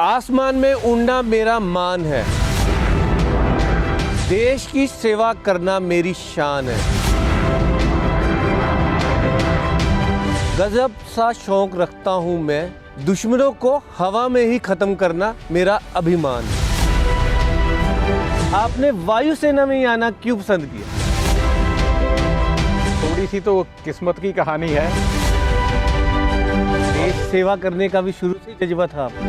आसमान में उड़ना मेरा मान है, देश की सेवा करना मेरी शान है। गजब सा शौक रखता हूं मैं, दुश्मनों को हवा में ही खत्म करना मेरा अभिमान है। आपने वायुसेना में ही आना क्यों पसंद किया? थोड़ी सी तो किस्मत की कहानी है। देश सेवा करने का भी शुरू से जज्बा था आपको?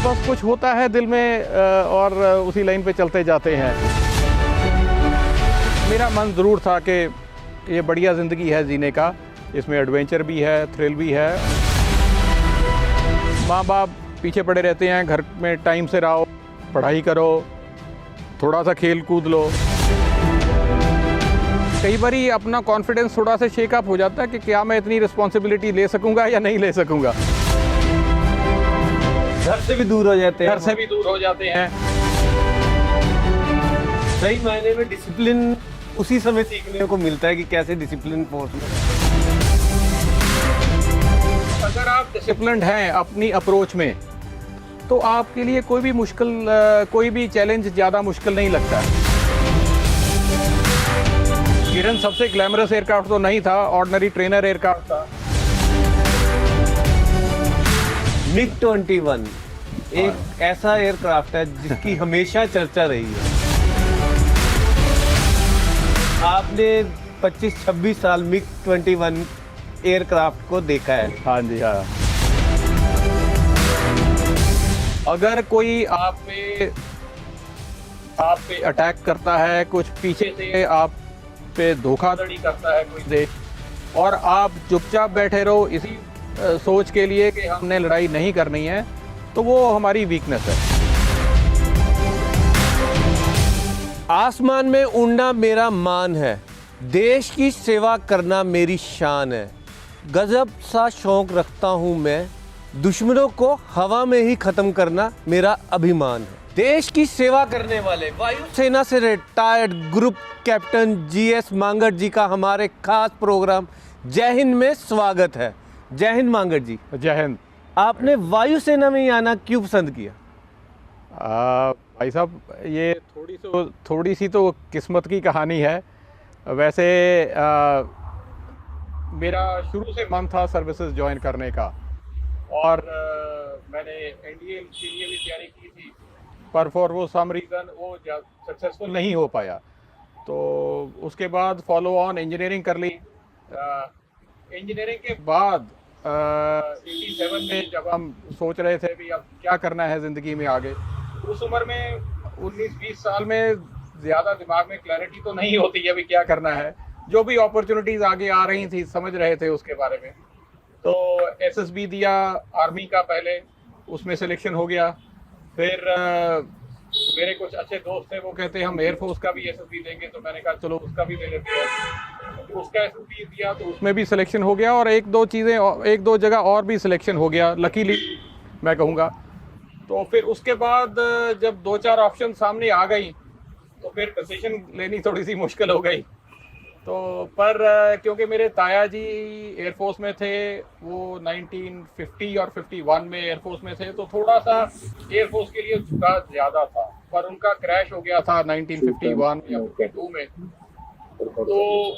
बस कुछ होता है दिल में और उसी लाइन पे चलते जाते हैं। मेरा मन ज़रूर था कि ये बढ़िया ज़िंदगी है जीने का, इसमें एडवेंचर भी है, थ्रिल भी है। माँ बाप पीछे पड़े रहते हैं, घर में टाइम से रहो, पढ़ाई करो, थोड़ा सा खेल कूद लो। कई बार अपना कॉन्फिडेंस थोड़ा सा शेक अप हो जाता है कि क्या मैं इतनी रिस्पॉन्सिबिलिटी ले सकूंगा या नहीं ले सकूंगा। घर से भी दूर हो जाते हैं। घर से भी दूर हो जाते हैं। सही मायने में डिसिप्लिन उसी समय सीखने को मिलता है कि कैसे डिसिप्लिन फोर्स में। अगर आप डिसिप्लिन्ड हैं अपनी अप्रोच में, तो आपके लिए कोई भी चैलेंज ज़्यादा मुश्किल नहीं लगता। किरण सबसे ग्लैमरस एयरक्राफ्ट तो नहीं था, ऑर्डिनरी ट्रेनर एयरक्राफ्ट था। MiG-21 एक ऐसा एयरक्राफ्ट है जिसकी हमेशा चर्चा रही है। आपने 25-26 साल MiG-21 एयरक्राफ्ट को देखा है। हाँ जी, हाँ। अगर कोई आप पे अटैक करता है, कुछ पीछे से आप पे धोखाधड़ी करता है कोई देश, और आप चुपचाप बैठे रहो इसी सोच के लिए कि हमने लड़ाई नहीं करनी है, तो वो हमारी वीकनेस है। आसमान में उड़ना मेरा मान है, देश की सेवा करना मेरी शान है। गजब सा शौक रखता हूं मैं, दुश्मनों को हवा में ही खत्म करना मेरा अभिमान है। देश की सेवा करने वाले वायुसेना से retired group captain GS Mangat ji का हमारे खास प्रोग्राम जय हिंद में स्वागत है। जय हिंद मांगट जी। जय हिंद। आपने वायुसेना में ही आना क्यों पसंद किया? भाई साहब, ये थोड़ी सी तो किस्मत की कहानी है। वैसे मेरा शुरू से मन था सर्विसेज ज्वाइन करने का, और मैंने NDA के लिए भी तैयारी की थी, पर फॉर वो सम रीज़न वो सक्सेसफुल नहीं हो पाया। तो उसके बाद फॉलो ऑन इंजीनियरिंग कर ली। इंजीनियरिंग के बाद 87 में जब हम सोच रहे थे भी अब क्या करना है ज़िंदगी में आगे, उस उम्र में 19-20 साल में ज़्यादा दिमाग में क्लैरिटी तो नहीं होती है अभी क्या करना है। जो भी अपॉर्चुनिटीज़ आगे आ रही थी समझ रहे थे उसके बारे में। तो SSB दिया आर्मी का, पहले उसमें सिलेक्शन हो गया। फिर मेरे कुछ अच्छे दोस्त थे, वो कहते हम एयरफोर्स का भी SSB देंगे, तो मैंने कहा चलो उसका भी दे लेते हैं। उसका SSB दिया तो उसमें भी सिलेक्शन हो गया, और एक दो जगह और भी सिलेक्शन हो गया, लकीली मैं कहूँगा। तो फिर उसके बाद जब 2-4 ऑप्शन सामने आ गई, तो फिर डिसीजन लेनी थोड़ी सी मुश्किल हो गई। तो पर क्योंकि मेरे ताया जी एयरफोर्स में थे, वो 1950 और 51 में एयरफोर्स में थे, तो थोड़ा सा एयरफोर्स के लिए झुकाव ज़्यादा था। पर उनका क्रैश हो गया था 1951 या 52 में। तो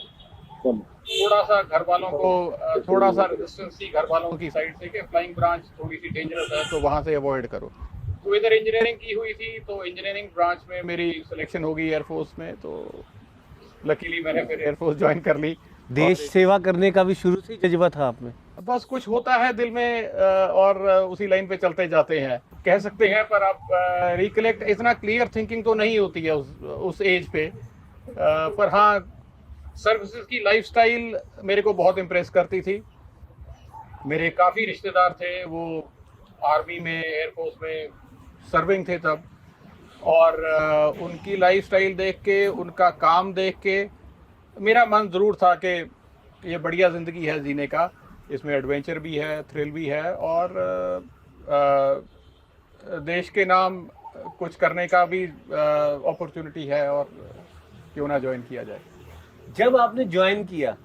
थोड़ा सा घर वालों को थोड़ा सा रेजिस्टेंस थी घर वालों की साइड से कि फ्लाइंग ब्रांच थोड़ी सी डेंजरस है, तो वहाँ से अवॉइड करो। तो इधर इंजीनियरिंग की हुई थी, तो इंजीनियरिंग ब्रांच में मेरी सिलेक्शन हो गई एयरफोर्स में। तो लकीली मैंने फिर एयरफोर्स ज्वाइन कर ली। देश सेवा करने का भी शुरू से जज्बा था आप में? बस कुछ होता है दिल में और उसी लाइन पे चलते जाते हैं, कह सकते हैं। पर आप रिकलेक्ट, इतना क्लियर थिंकिंग तो नहीं होती है उस एज पे। पर हाँ, सर्विसेज की लाइफस्टाइल मेरे को बहुत इम्प्रेस करती थी। मेरे काफ़ी रिश्तेदार थे, वो आर्मी में, एयरफोर्स में सर्विंग थे तब, और उनकी लाइफस्टाइल देख के, उनका काम देख के मेरा मन ज़रूर था कि ये बढ़िया ज़िंदगी है जीने का, इसमें एडवेंचर भी है, थ्रिल भी है, और देश के नाम कुछ करने का भी अपॉर्चुनिटी है, और क्यों ना ज्वाइन किया जाए। जब आपने ज्वाइन किया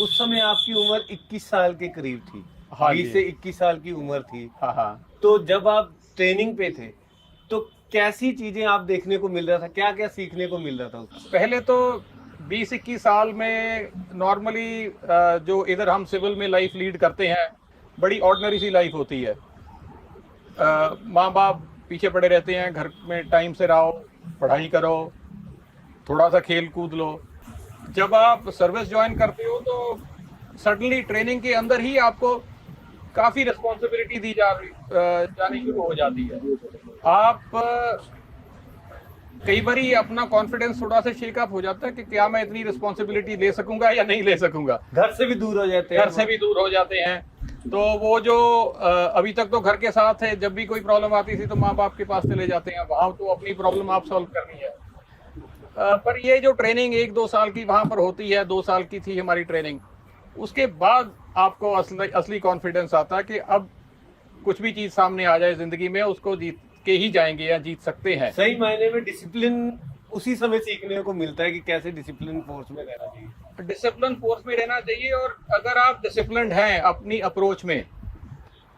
उस समय आपकी उम्र 21 साल के करीब थी। हाँ 20 जी। से 21 साल की उम्र थी। हाँ हाँ। तो जब आप ट्रेनिंग पे थे तो कैसी चीजें आप देखने को मिल रहा था, क्या क्या सीखने को मिल रहा था उसमें? पहले तो 20-21 साल में नॉर्मली जो इधर हम सिविल में लाइफ लीड करते हैं, बड़ी ऑर्डिनरी सी लाइफ होती है। माँ बाप पीछे पड़े रहते हैं, घर में टाइम से रहो, पढ़ाई करो, थोड़ा सा खेल कूद लो। जब आप सर्विस ज्वाइन करते हो तो सडनली ट्रेनिंग के अंदर ही आपको काफ़ी रिस्पॉन्सिबिलिटी दी जानी शुरू हो जाती है। आप कई बार अपना कॉन्फिडेंस थोड़ा सा शेकअप हो जाता है कि क्या मैं इतनी रिस्पॉन्सिबिलिटी ले सकूंगा या नहीं ले सकूंगा। घर से भी दूर हो जाते हैं, घर से भी दूर हो जाते हैं। तो वो जो अभी तक तो घर के साथ है, जब भी कोई प्रॉब्लम आती थी तो माँ बाप के पास चले जाते हैं, वहां तो अपनी प्रॉब्लम आप सॉल्व करनी है। पर ये जो ट्रेनिंग 1-2 साल की वहां पर होती है, 2 साल की थी हमारी ट्रेनिंग, उसके बाद आपको असली कॉन्फिडेंस आता है कि अब कुछ भी चीज सामने आ जाए जिंदगी में, उसको जीत के ही जाएंगे या जीत सकते हैं। सही मायने में डिसिप्लिन उसी समय सीखने को मिलता है कि कैसे डिसिप्लिन फोर्स में रहना चाहिए। डिसिप्लिन फोर्स में रहना चाहिए, और अगर आप डिसिप्लिन्ड हैं अपनी अप्रोच में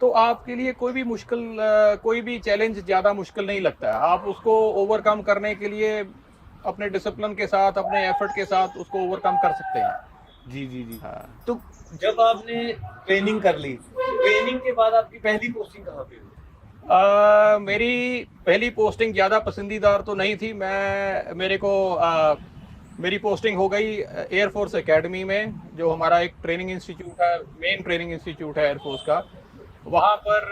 तो आपके लिए कोई भी चैलेंज ज़्यादा मुश्किल नहीं लगता है। आप उसको ओवरकम करने के लिए अपने डिसिप्लिन के साथ, अपने एफर्ट के साथ उसको ओवरकम कर सकते हैं। जी जी जी। हाँ। तो जब आपने ट्रेनिंग कर ली, ट्रेनिंग के बाद आपकी पहली पोस्टिंग कहाँ पे हुई? मेरी पहली पोस्टिंग ज़्यादा पसंदीदार तो नहीं थी। मेरी पोस्टिंग हो गई एयरफोर्स एकेडमी में, जो हमारा एक ट्रेनिंग इंस्टीट्यूट है, मेन ट्रेनिंग इंस्टीट्यूट है एयरफोर्स का। वहाँ पर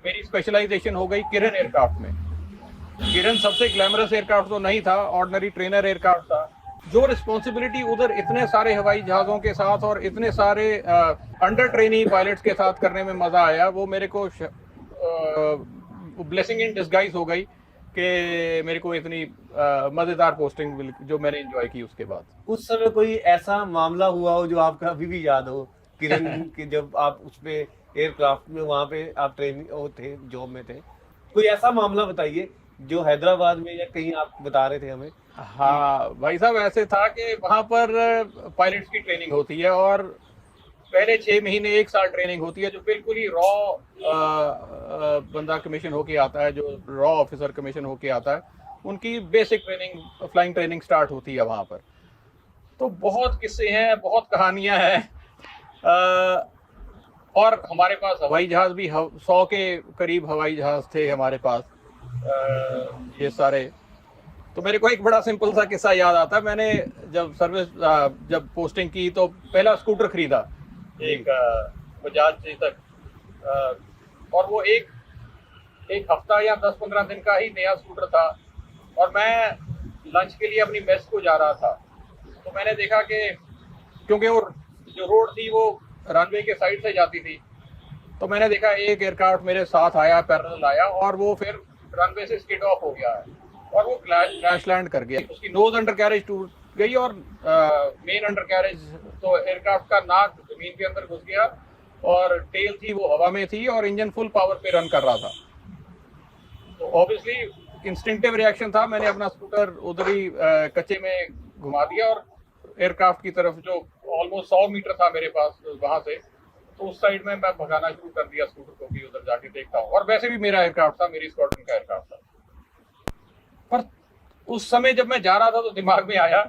मेरी स्पेशलाइजेशन हो गई किरण एयरक्राफ्ट में। किरण सबसे ग्लैमरस एयरक्राफ्ट तो नहीं था, ऑर्डिनरी ट्रेनर एयरक्राफ्ट था। जो रिस्पॉन्सिबिलिटी उधर इतने सारे हवाई जहाज़ों के साथ और इतने सारे अंडर ट्रेनी पायलट्स के साथ करने में मज़ा आया, वो मेरे को ब्लेसिंग इन डिस्गाइज हो गई कि मेरे को इतनी मज़ेदार पोस्टिंग जो मैंने एंजॉय की उसके बाद। उस समय कोई ऐसा मामला हुआ हो जो आपका अभी भी याद हो, किरण के जब आप उस पे एयरक्राफ्ट में वहाँ पे आप ट्रेनिंग थे, जॉब में थे, कोई ऐसा मामला बताइए जो हैदराबाद में या कहीं आप बता रहे थे हमें। हाँ भाई साहब, ऐसे था कि वहाँ पर पायलट्स की ट्रेनिंग होती है, और पहले 6 महीने 1 साल ट्रेनिंग होती है, जो बिल्कुल ही रॉ बंदा कमीशन होके आता है, जो रॉ ऑफिसर कमीशन होके आता है, उनकी basic training, flying training start होती है वहाँ पर। तो बहुत किस्से हैं, बहुत कहानियाँ हैं। और हमारे पास हवाई जहाज़ भी 100 के करीब हवाई जहाज़ थे हमारे पास, ये सारे। तो मेरे को एक बड़ा सिंपल सा किस्सा याद आता है। मैंने जब पोस्टिंग की तो पहला स्कूटर खरीदा, एक बजाज चेतक, और वो एक हफ्ता या 10-15 दिन का ही नया स्कूटर था, और मैं लंच के लिए अपनी मेस को जा रहा था। तो मैंने देखा कि क्योंकि वो जो रोड थी वो रनवे के साइड से जाती थी, तो मैंने देखा एक एयरक्राफ्ट मेरे साथ आया, पैरेलल आया, और वो फिर रनवे से स्किड ऑफ हो गया है, और वो क्रैश लैंड कर गया। उसकी नोज अंडर कैरेज टूट गई, और मेन अंडर कैरेज, तो एयरक्राफ्ट का नाक जमीन के अंदर घुस गया, और टेल थी वो हवा में थी, और इंजन फुल पावर पे रन कर रहा था। तो ऑब्वियसली इंस्टिंक्टिव रिएक्शन था, मैंने अपना स्कूटर उधर ही कच्चे में घुमा दिया, और एयरक्राफ्ट की तरफ, जो ऑलमोस्ट 100 मीटर था मेरे पास वहां से, तो उस साइड में मैं भगाना शुरू कर दिया स्कूटर को कि उधर जाके देखता हूँ। और वैसे भी मेरा एयरक्राफ्ट था, मेरी स्क्वाड्रन का एयरक्राफ्ट था। पर उस समय जब मैं जा रहा था तो दिमाग में आया,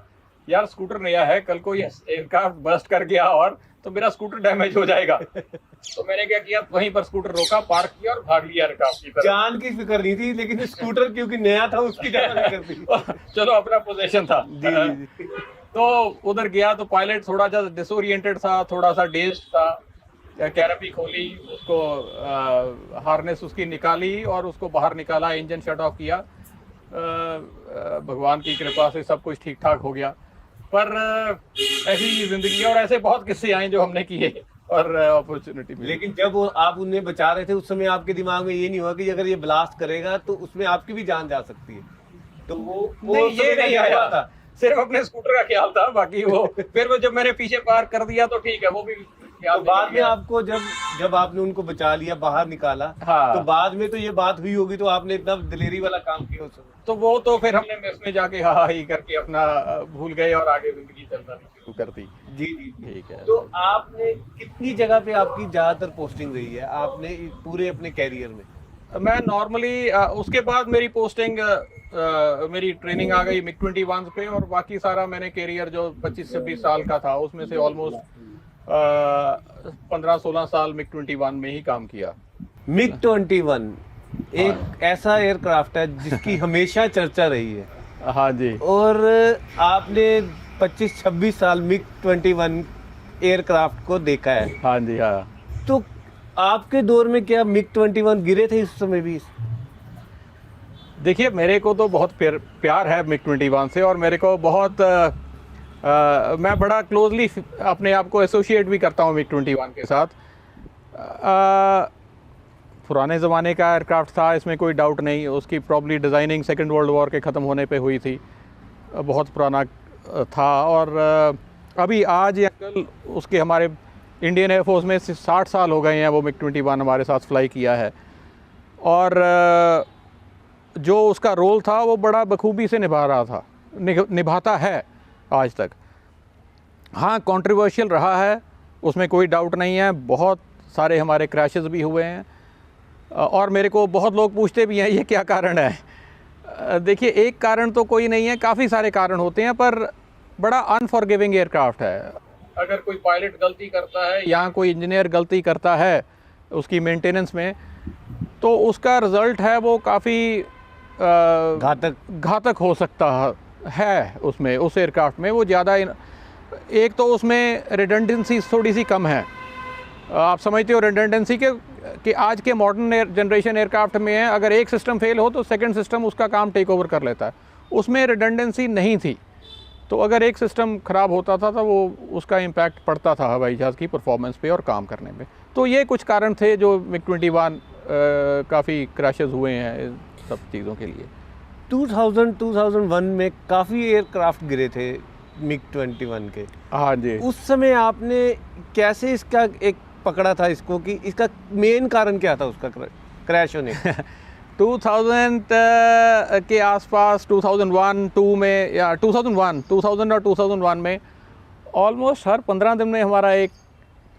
यार स्कूटर नया है, कल को ये एयरक्राफ्ट बस्ट कर गया और तो मेरा स्कूटर डैमेज हो जाएगा। तो मैंने क्या किया, वहीं पर स्कूटर रोका, पार्क किया और भाग लिया एयरक्राफ्ट की तरफ। जान की फिक्र नहीं थी, लेकिन स्कूटर क्योंकि नया था उसकी ज्यादा फिक्र थी। चलो, अपना पोजीशन था। जी जी जी। तो उधर गया तो पायलट थोड़ा सा डिसोरिएंटेड था, थोड़ा सा डेज्ड था। कैरपी खोली, उसको हार्नेस उसकी निकाली और उसको बाहर निकाला, इंजन शट ऑफ किया। भगवान की कृपा से सब कुछ ठीक ठाक हो गया। पर ऐसी ही जिंदगी है, और ऐसे बहुत किस्से आए जो हमने किए और अपॉर्चुनिटी मिली। लेकिन जब आप उन्हें बचा रहे थे उस समय आपके दिमाग में ये नहीं हुआ कि अगर ये ब्लास्ट करेगा तो उसमें आपकी भी जान जा सकती है? तो वो नहीं, ये नहीं आया था, सिर्फ अपने स्कूटर का ख्याल था, बाकी वो फिर वो जब मैंने पीछे पार्क कर दिया तो ठीक है, वो भी तो बाद में आपको जब आपने उनको बचा लिया, बाहर निकाला, हाँ, तो बाद में तो ये बात हुई होगी, तो आपने इतना दिलेरी वाला काम किया उस समय। तो वो तो फिर हमने मेस में जाके हा ही करके अपना भूल गए और आगे जिंदगी चलना नहीं। करती। जी जी। ठीक है। तो आपने कितनी जगह पे आपकी ज़्यादातर पोस्टिंग रही है आपने पूरे अपने कैरियर में? मैं नॉर्मली उसके बाद मेरी पोस्टिंग मेरी ट्रेनिंग आ गई मिग 21 पे, और बाकी सारा मैंने कैरियर जो 25-26 साल का था उसमें से ऑलमोस्ट 15-16 साल मिग 21 में ही काम किया। मिग 21 एक ऐसा एयरक्राफ्ट है जिसकी हमेशा चर्चा रही है, हाँ जी। और आपने 25-26 साल मिग 21 एयरक्राफ्ट को देखा है। हाँ जी। हाँ, तो आपके दौर में क्या मिग 21 गिरे थे इस समय भी? देखिए मेरे को तो बहुत प्यार है मिग 21 से, और मेरे को बहुत मैं बड़ा क्लोजली अपने आप को एसोसिएट भी करता हूँ मिग 21 के साथ। पुराने ज़माने का एयरक्राफ्ट था, इसमें कोई डाउट नहीं। उसकी probably designing second world war के ख़त्म होने पे हुई थी, बहुत पुराना था। और अभी आज या कल उसके हमारे इंडियन एयरफोर्स में 60 साल हो गए हैं वो मिग 21 हमारे साथ फ्लाई किया है, और जो उसका रोल था वो बड़ा बखूबी से निभा रहा था, निभाता है आज तक। हाँ, कंट्रोवर्शियल रहा है, उसमें कोई डाउट नहीं है। बहुत सारे हमारे क्रैशेस भी हुए हैं, और मेरे को बहुत लोग पूछते भी हैं ये क्या कारण है। देखिए एक कारण तो कोई नहीं है, काफ़ी सारे कारण होते हैं, पर बड़ा अनफॉरगिविंग एयरक्राफ्ट है। अगर कोई पायलट गलती करता है या कोई इंजीनियर गलती करता है उसकी मेंटेनेंस में, तो उसका रिज़ल्ट है वो काफ़ी घातक हो सकता है। उसमें उस एयरक्राफ्ट में वो ज़्यादा, एक तो उसमें रिडंडेंसी थोड़ी सी कम है। आप समझते हो रिडंडेंसी के कि आज के मॉडर्न जनरेशन एयरक्राफ्ट में है, अगर एक सिस्टम फेल हो तो सेकंड सिस्टम उसका काम टेक ओवर कर लेता है। उसमें रिडंडेंसी नहीं थी, तो अगर एक सिस्टम ख़राब होता था तो वो उसका इम्पैक्ट पड़ता था हवाई जहाज़ की परफॉर्मेंस पे और काम करने में। तो ये कुछ कारण थे जो मिग 21 काफ़ी क्रैशेस हुए हैं इन सब चीज़ों के लिए। 2001 में काफ़ी एयरक्राफ्ट गिरे थे मिग 21 के। हाँ जी। उस समय आपने कैसे इसका एक पकड़ा था इसको, कि इसका मेन कारण क्या था उसका क्रैश होने का? 2000 के आसपास 2001-2 में, या 2000 और 2001 में ऑलमोस्ट हर 15 दिन में हमारा एक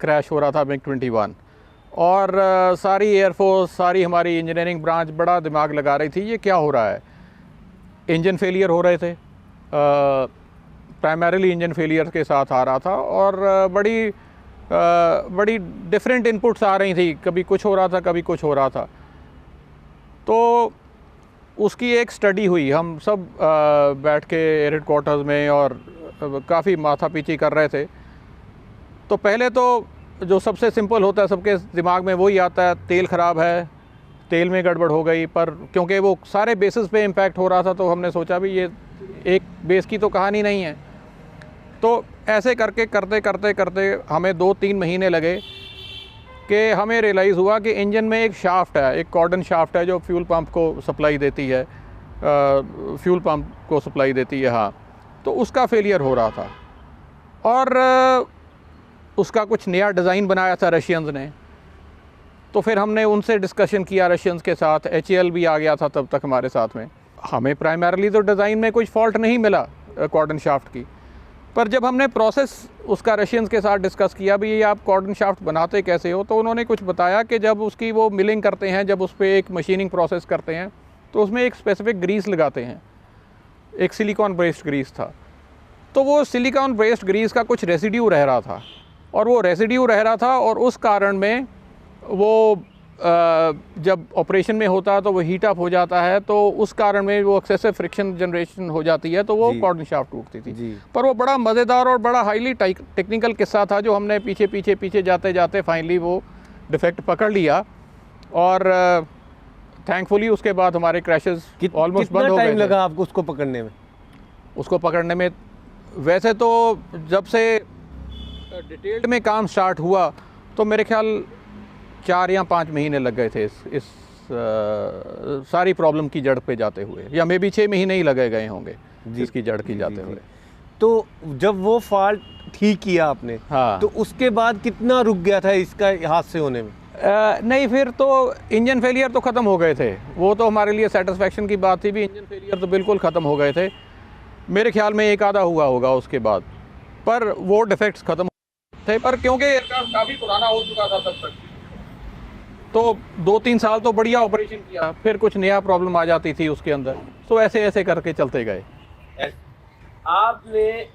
क्रैश हो रहा था मिग 21, और सारी एयरफोर्स, सारी हमारी इंजीनियरिंग ब्रांच बड़ा दिमाग लगा रही थी ये क्या हो रहा है। इंजन फेलियर हो रहे थे, प्राइमरीली इंजन फेलियर के साथ आ रहा था, और बड़ी डिफरेंट इनपुट्स आ रही थी, कभी कुछ हो रहा था कभी कुछ हो रहा था। तो उसकी एक स्टडी हुई, हम सब बैठ के एयर हेडक्वार्टर्स में और काफ़ी माथापीची कर रहे थे। तो पहले तो जो सबसे सिंपल होता है सबके दिमाग में वही आता है, तेल ख़राब है, तेल में गड़बड़ हो गई। पर क्योंकि वो सारे बेसिस पे इम्पैक्ट हो रहा था तो हमने सोचा भी ये एक बेस की तो कहानी नहीं है। तो ऐसे करके करते करते करते हमें 2-3 महीने लगे कि हमें रियलाइज़ हुआ कि इंजन में एक शाफ्ट है, एक कॉर्डन शाफ्ट है जो फ्यूल पंप को सप्लाई देती है, फ्यूल पंप को सप्लाई देती है। हाँ, तो उसका फेलियर हो रहा था, और उसका कुछ नया डिज़ाइन बनाया था रशियंस ने। तो फिर हमने उनसे डिस्कशन किया रशियंस के साथ, HAL भी आ गया था तब तक हमारे साथ में। हमें प्राइमरली तो डिज़ाइन में कुछ फॉल्ट नहीं मिला कॉर्डन शाफ्ट की, पर जब हमने प्रोसेस उसका रशियंस के साथ डिस्कस किया भी ये आप कॉर्डन शाफ्ट बनाते कैसे हो, तो उन्होंने कुछ बताया कि जब उसकी वो मिलिंग करते हैं, जब उस पर एक मशीनिंग प्रोसेस करते हैं तो उसमें एक स्पेसिफिक ग्रीस लगाते हैं, एक सिलिकॉन बेस्ड ग्रीस था। तो वो सिलिकॉन बेस्ड ग्रीस का कुछ रेसिड्यू रह रहा था, और वो रेसिड्यू रह रहा था, और उस कारण में वो जब ऑपरेशन में होता है तो वो हीट अप हो जाता है, तो उस कारण में वो एक्सेसिव फ्रिक्शन जनरेशन हो जाती है, तो वो कॉर्डन शाफ्ट टूटती थी। पर वो बड़ा मज़ेदार और बड़ा हाईली टेक्निकल किस्सा था जो हमने पीछे पीछे पीछे जाते जाते फाइनली वो डिफेक्ट पकड़ लिया, और थैंकफुली उसके बाद हमारे क्रैशेस ऑलमोस्ट बंद हो गए। टाइम लगा आपको उसको पकड़ने में? उसको पकड़ने में वैसे तो जब से डिटेल्ड में काम स्टार्ट हुआ तो मेरे ख्याल 4 या 5 महीने लग गए थे इस सारी प्रॉब्लम की जड़ पे जाते हुए, या मे बी 6 महीने ही लगे गए होंगे इसकी जड़ की जाते हुए। तो जब वो फॉल्ट ठीक किया आपने, हाँ, तो उसके बाद कितना रुक गया था इसका हादसे होने में? नहीं, फिर तो इंजन फेलियर तो ख़त्म हो गए थे, वो तो हमारे लिए सेटिस्फेक्शन की बात थी भी। इंजन फेलियर तो बिल्कुल ख़त्म हो गए थे, मेरे ख्याल में एक आधा हुआ होगा उसके बाद। पर वो डिफेक्ट्स खत्म थे, पर क्योंकि एयरक्राफ्ट काफ़ी पुराना हो चुका था तब तक, तो 2-3 साल तो बढ़िया ऑपरेशन किया, फिर कुछ नया प्रॉब्लम आ जाती थी उसके अंदर, तो ऐसे ऐसे करके चलते गए। आपने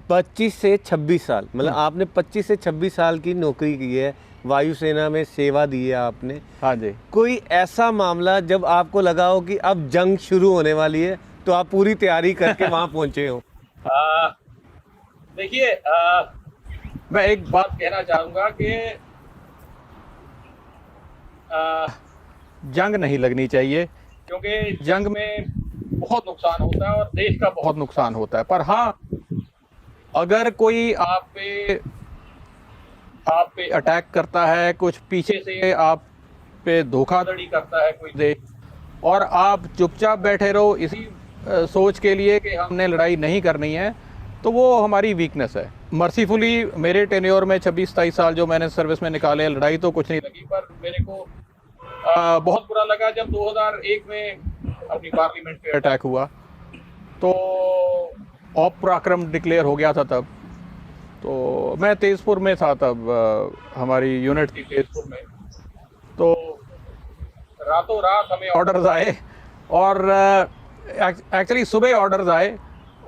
25 से 26 साल, मतलब आपने 25 से 26 साल की नौकरी की है, वायुसेना में सेवा दी है आपने। हाँ जी। कोई ऐसा मामला जब आपको लगा हो कि अब जंग शुरू होने वाली है, तो आप पूरी तैयारी करके वहां पहुंचे हो? देखिए, मैं एक बात कहना चाहूँगा कि जंग नहीं लगनी चाहिए, क्योंकि जंग में बहुत नुकसान होता है और देश का बहुत नुकसान होता है। पर हाँ, अगर कोई आप पे अटैक करता है, कुछ पीछे से आप पे धोखाधड़ी करता है कोई देश, और आप चुपचाप बैठे रहो इसी सोच के लिए कि हमने लड़ाई नहीं करनी है, तो वो हमारी वीकनेस है। मर्सीफुली मेरे टेन्योर में 26-27 साल जो मैंने सर्विस में निकाले, लड़ाई तो कुछ नहीं लगी, पर मेरे को बहुत बुरा लगा जब 2001 में अपनी पार्लियामेंट पे अटैक हुआ, तो ऑप पराक्रम डिक्लेयर हो गया था तब। तो मैं तेजपुर में था तब, हमारी यूनिट थी तेजपुर में, तो रातों रात हमें ऑर्डर्स आए, और एक्चुअली सुबह ऑर्डर्स आए,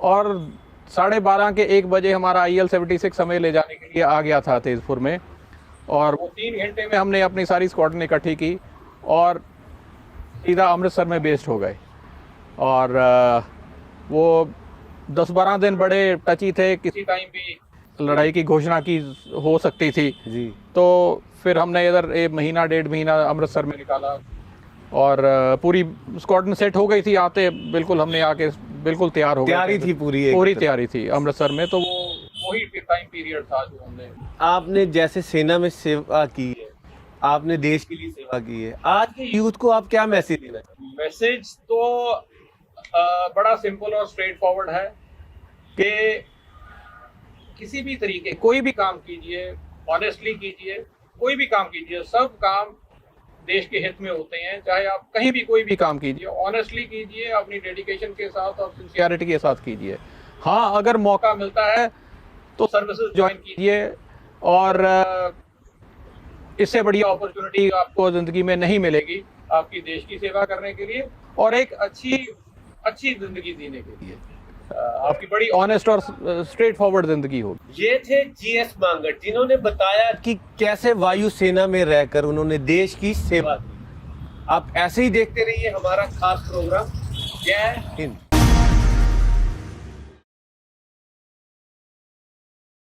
और 12:30 के 1 बजे हमारा IL-76 हमें ले जाने के लिए आ गया था तेजपुर में, और वो 3 घंटे में हमने अपनी सारी स्क्वाड्रन इकट्ठी की और सीधा अमृतसर में बेस्ड हो गए। और वो 10-12 दिन बड़े टची थे, किसी टाइम भी लड़ाई की घोषणा की हो सकती थी जी। तो फिर हमने इधर 1 महीना 1.5 महीना अमृतसर में निकाला, और पूरी स्क्वाड्रन सेट हो गई थी, आते बिल्कुल हमने आके बिल्कुल तैयार हो गए, तैयारी थी पूरी तैयारी थी अमृतसर में। तो वही टाइम पीरियड था जो हमने। आपने जैसे सेना में सेवा की है, आपने देश के लिए सेवा की है, आज के यूथ को आप क्या मैसेज देना चाहिए? मैसेज तो बड़ा सिंपल और स्ट्रेट फॉरवर्ड है कि किसी भी तरीके, कोई भी काम कीजिए, ऑनेस्टली कीजिए, कोई भी काम कीजिए, सब काम देश के हित में होते हैं। चाहे आप कहीं भी कोई भी काम कीजिए, ऑनेस्टली कीजिए, अपनी डेडिकेशन के साथ और सिंसियरिटी के साथ कीजिए। हाँ, अगर मौका मिलता है तो सर्विसेज ज्वाइन कीजिए, और इससे बढ़िया अपॉर्चुनिटी आपको ज़िंदगी में नहीं मिलेगी आपकी देश की सेवा करने के लिए और एक अच्छी ज़िंदगी जीने के लिए। आपकी बड़ी ऑनेस्ट और स्ट्रेट फॉरवर्ड ज़िंदगी होगी। ये थे GS मांगट, जिन्होंने बताया कि कैसे वायुसेना में रहकर उन्होंने देश की सेवा की। आप ऐसे ही देखते रहिए हमारा खास प्रोग्राम। जय हिंद।